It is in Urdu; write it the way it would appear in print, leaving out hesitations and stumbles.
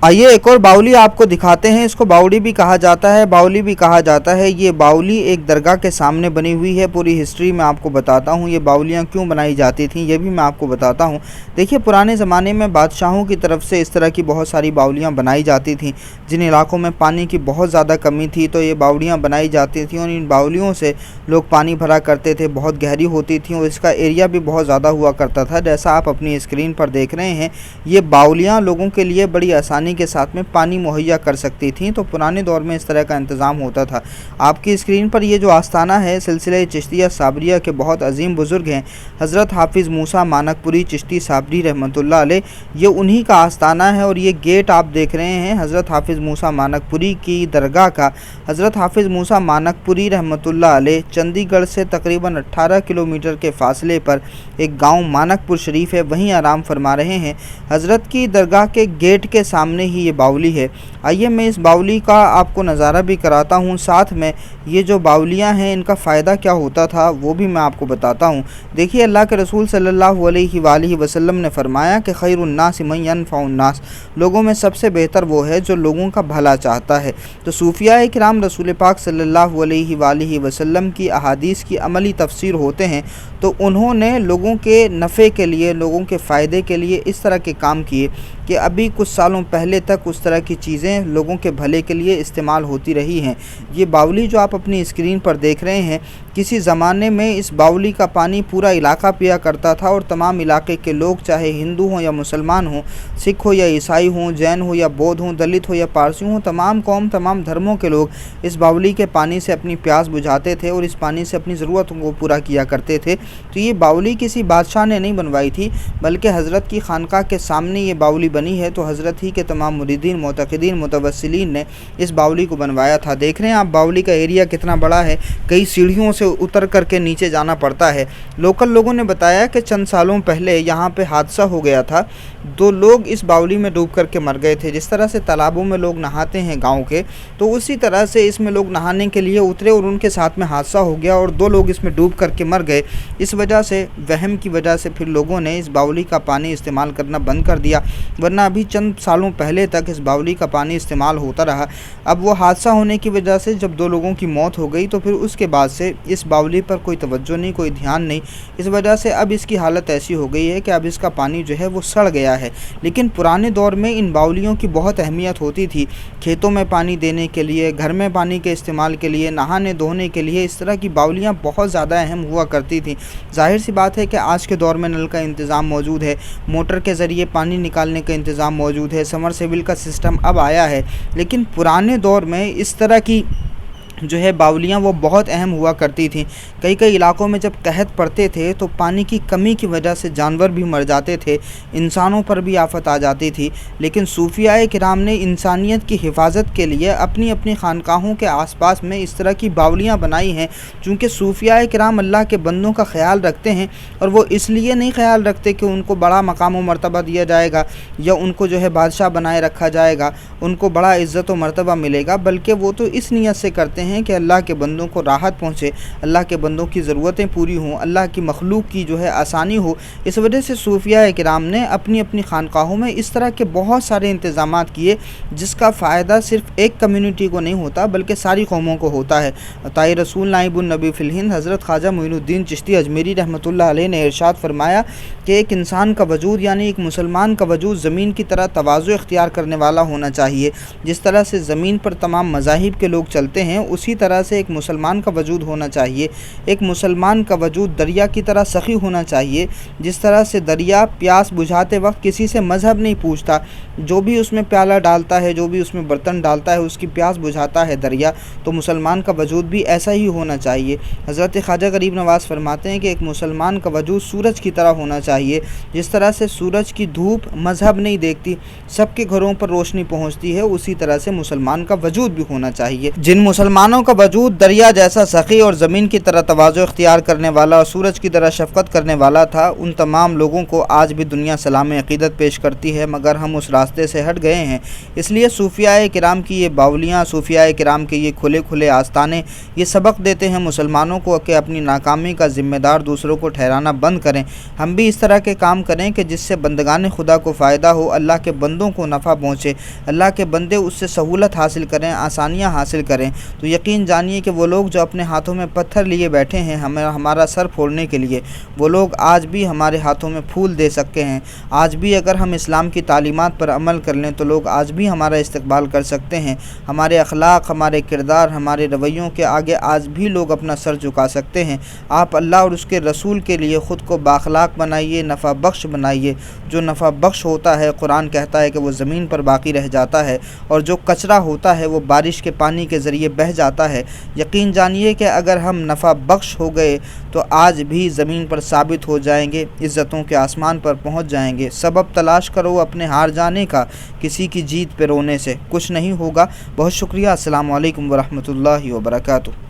آئیے ایک اور باولی آپ کو دکھاتے ہیں۔ اس کو باولی بھی کہا جاتا ہے، باولی بھی کہا جاتا ہے۔ یہ باولی ایک درگاہ کے سامنے بنی ہوئی ہے۔ پوری ہسٹری میں آپ کو بتاتا ہوں یہ باولیاں کیوں بنائی جاتی تھیں، یہ بھی میں آپ کو بتاتا ہوں۔ دیکھیے پرانے زمانے میں بادشاہوں کی طرف سے اس طرح کی بہت ساری باولیاں بنائی جاتی تھیں۔ جن علاقوں میں پانی کی بہت زیادہ کمی تھی تو یہ باولیاں بنائی جاتی تھیں، اور ان باولیوں سے لوگ پانی بھرا کرتے تھے۔ بہت گہری ہوتی تھیں اور اس کا ایریا بھی بہت زیادہ ہوا کرتا تھا۔ جیسا آپ اپنی اسکرین پر دیکھ رہے ہیں، یہ باولیاں لوگوں کے لیے بڑی آسانی کے ساتھ میں پانی مہیا کر سکتی تھیں، تو پرانے دور میں اس طرح کا انتظام ہوتا تھا۔ آپ کی اسکرین پر یہ جو آستانہ ہے سلسلہ چشتیہ صابریہ کے بہت عظیم بزرگ ہیں حضرت حافظ موسیٰ مانک پوری چشتی صابری رحمۃ اللہ علیہ، یہ انہی کا آستانہ ہے۔ اور یہ گیٹ آپ دیکھ رہے ہیں حضرت حافظ موسیٰ مانک پوری کی درگاہ کا۔ حضرت حافظ موسیٰ مانک پوری رحمۃ اللہ علیہ چندی گڑھ سے تقریباً 18 کلومیٹر کے فاصلے پر ایک گاؤں مانک پور شریف ہے، وہیں آرام فرما رہے ہیں۔ حضرت کی درگاہ کے گیٹ کے سامنے ہی یہ باولی ہے۔ آئیے میں اس باولی کا آپ کو نظارہ بھی کراتا ہوں، ساتھ میں یہ جو باولیاں ہیں ان کا فائدہ کیا ہوتا تھا وہ بھی میں آپ کو بتاتا ہوں۔ دیکھیے اللہ کے رسول صلی اللہ علیہ وآلہ وسلم نے فرمایا کہ خیر الناس من ینفع الناس، لوگوں میں سب سے بہتر وہ ہے جو لوگوں کا بھلا چاہتا ہے۔ تو صوفیاء کرام رسول پاک صلی اللہ علیہ وآلہ وسلم کی احادیث کی عملی تفسیر ہوتے ہیں، تو انہوں نے لوگوں کے نفع کے لیے، لوگوں کے فائدے کے لیے اس طرح کے کام کیے کہ ابھی کچھ سالوں پہلے تک اس طرح کی چیزیں لوگوں کے بھلے کے لیے استعمال ہوتی رہی ہیں۔ یہ باولی جو آپ اپنی اسکرین پر دیکھ رہے ہیں، کسی زمانے میں اس باولی کا پانی پورا علاقہ پیا کرتا تھا، اور تمام علاقے کے لوگ چاہے ہندو ہوں یا مسلمان ہوں، سکھ ہو یا عیسائی ہوں، جین ہو یا بودھ ہوں، دلت ہو یا پارسی ہوں، تمام قوم، تمام دھرموں کے لوگ اس باولی کے پانی سے اپنی پیاس بجھاتے تھے اور اس پانی سے اپنی ضرورتوں کو پورا کیا کرتے تھے۔ تو یہ باولی کسی بادشاہ نے نہیں بنوائی تھی، بلکہ حضرت کی خانقاہ کے سامنے یہ باولی بنی ہے، تو حضرت ہی کے تمام مریدین، معتقدین، متوسلین نے اس باولی کو بنوایا تھا۔ دیکھ رہے ہیں آپ باولی کا ایریا کتنا بڑا ہے، کئی سیڑھیوں سے اتر کر کے نیچے جانا پڑتا ہے۔ لوکل لوگوں نے بتایا کہ چند سالوں پہلے یہاں پہ حادثہ ہو گیا تھا، 2 لوگ اس باولی میں ڈوب کر کے مر گئے تھے۔ جس طرح سے تالابوں میں لوگ نہاتے ہیں گاؤں کے، تو اسی طرح سے اس میں لوگ نہانے کے لیے اترے اور ان کے ساتھ میں حادثہ ہو گیا اور 2 لوگ اس میں ڈوب کر کے مر گئے۔ اس وجہ سے، وہم کی وجہ سے پھر لوگوں نے اس باولی کا پانی استعمال کرنا بند کر دیا، ورنہ ابھی چند سالوں پہلے تک اس باولی کا پانی استعمال ہوتا رہا۔ اب وہ حادثہ ہونے کی وجہ سے جب 2 لوگوں کی موت ہو گئی، تو پھر اس کے بعد سے اس باولی پر کوئی توجہ نہیں، کوئی دھیان نہیں۔ اس وجہ سے اب اس کی حالت ایسی ہو گئی ہے کہ اب اس کا پانی جو ہے وہ سڑ گیا ہے۔ لیکن پرانے دور میں ان باولیوں کی بہت اہمیت ہوتی تھی، کھیتوں میں پانی دینے کے لیے، گھر میں پانی کے استعمال کے لیے، نہانے دھونے کے لیے، اس طرح کی باولیاں بہت زیادہ اہم ہوا کرتی تھیں۔ ظاہر سی بات ہے کہ آج کے دور میں نل کا انتظام موجود ہے، موٹر کے ذریعے پانی نکالنے کا انتظام موجود ہے، سمر سیول کا سسٹم اب آیا ہے، لیکن پرانے دور میں اس طرح کی جو ہے باولیاں وہ بہت اہم ہوا کرتی تھیں۔ کئی علاقوں میں جب قحط پڑتے تھے تو پانی کی کمی کی وجہ سے جانور بھی مر جاتے تھے، انسانوں پر بھی آفت آ جاتی تھی، لیکن صوفیاء کرام نے انسانیت کی حفاظت کے لیے اپنی اپنی خانقاہوں کے آس پاس میں اس طرح کی باولیاں بنائی ہیں، چونکہ صوفیاء کرام اللہ کے بندوں کا خیال رکھتے ہیں، اور وہ اس لیے نہیں خیال رکھتے کہ ان کو بڑا مقام و مرتبہ دیا جائے گا یا ان کو جو ہے بادشاہ بنائے رکھا جائے گا، ان کو بڑا عزت و مرتبہ ملے گا، بلکہ وہ تو اس نیت سے کرتے ہیں کہ اللہ کے بندوں کو راحت پہنچے، اللہ کے بندوں کی ضرورتیں پوری ہوں، اللہ کی مخلوق کی جو ہے آسانی ہو۔ اس وجہ سے صوفیاء کرام نے اپنی اپنی خانقاہوں میں اس طرح کے بہت سارے انتظامات کیے، جس کا فائدہ صرف ایک کمیونٹی کو نہیں ہوتا بلکہ ساری قوموں کو ہوتا ہے۔ عطائے رسول نائب النبی فی الہند حضرت خواجہ معین الدین چشتی اجمیری رحمۃ اللہ علیہ نے ارشاد فرمایا کہ ایک انسان کا وجود، یعنی ایک مسلمان کا وجود، زمین کی طرح تواضع اختیار کرنے والا ہونا چاہیے۔ جس طرح سے زمین پر تمام مذاہب کے لوگ چلتے ہیں، اسی طرح سے ایک مسلمان کا وجود ہونا چاہیے۔ ایک مسلمان کا وجود دریا کی طرح سخی ہونا چاہیے، جس طرح سے دریا پیاس بجھاتے وقت کسی سے مذہب نہیں پوچھتا، جو بھی اس میں پیالہ ڈالتا ہے، جو بھی اس میں برتن ڈالتا ہے، اس کی پیاس بجھاتا ہے دریا، تو مسلمان کا وجود بھی ایسا ہی ہونا چاہیے۔ حضرت خواجہ غریب نواز فرماتے ہیں کہ ایک مسلمان کا وجود سورج کی طرح ہونا چاہیے، جس طرح سے سورج کی دھوپ مذہب نہیں دیکھتی، سب کے گھروں پر روشنی پہنچتی ہے، اسی طرح سے مسلمان کا وجود بھی ہونا چاہیے۔ جن مسلمانوں مسلمانوں کا وجود دریا جیسا سخی اور زمین کی طرح تواضع اختیار کرنے والا اور سورج کی طرح شفقت کرنے والا تھا، ان تمام لوگوں کو آج بھی دنیا سلام عقیدت پیش کرتی ہے، مگر ہم اس راستے سے ہٹ گئے ہیں۔ اس لیے صوفیاء کرام کی یہ باولیاں، صوفیاء کرام کے یہ کھلے کھلے آستانے یہ سبق دیتے ہیں مسلمانوں کو کہ اپنی ناکامی کا ذمہ دار دوسروں کو ٹھہرانا بند کریں۔ ہم بھی اس طرح کے کام کریں کہ جس سے بندگان خدا کو فائدہ ہو، اللہ کے بندوں کو نفع پہنچے، اللہ کے بندے اس سے سہولت حاصل کریں، آسانیاں حاصل کریں۔ تو یقین جانیے کہ وہ لوگ جو اپنے ہاتھوں میں پتھر لیے بیٹھے ہیں ہمارا سر پھوڑنے کے لیے، وہ لوگ آج بھی ہمارے ہاتھوں میں پھول دے سکتے ہیں۔ آج بھی اگر ہم اسلام کی تعلیمات پر عمل کر لیں تو لوگ آج بھی ہمارا استقبال کر سکتے ہیں۔ ہمارے اخلاق، ہمارے کردار، ہمارے رویوں کے آگے آج بھی لوگ اپنا سر جھکا سکتے ہیں۔ آپ اللہ اور اس کے رسول کے لیے خود کو بااخلاق بنائیے، نفع بخش بنائیے۔ جو نفع بخش ہوتا ہے، قرآن کہتا ہے کہ وہ زمین پر باقی رہ جاتا ہے، اور جو کچرا ہوتا ہے وہ بارش کے پانی کے ذریعے بہہ جاتا ہے۔ یقین جانیے کہ اگر ہم نفع بخش ہو گئے تو آج بھی زمین پر ثابت ہو جائیں گے، عزتوں کے آسمان پر پہنچ جائیں گے۔ سبب تلاش کرو اپنے ہار جانے کا، کسی کی جیت پہ رونے سے کچھ نہیں ہوگا۔ بہت شکریہ۔ السلام علیکم ورحمۃ اللہ وبرکاتہ۔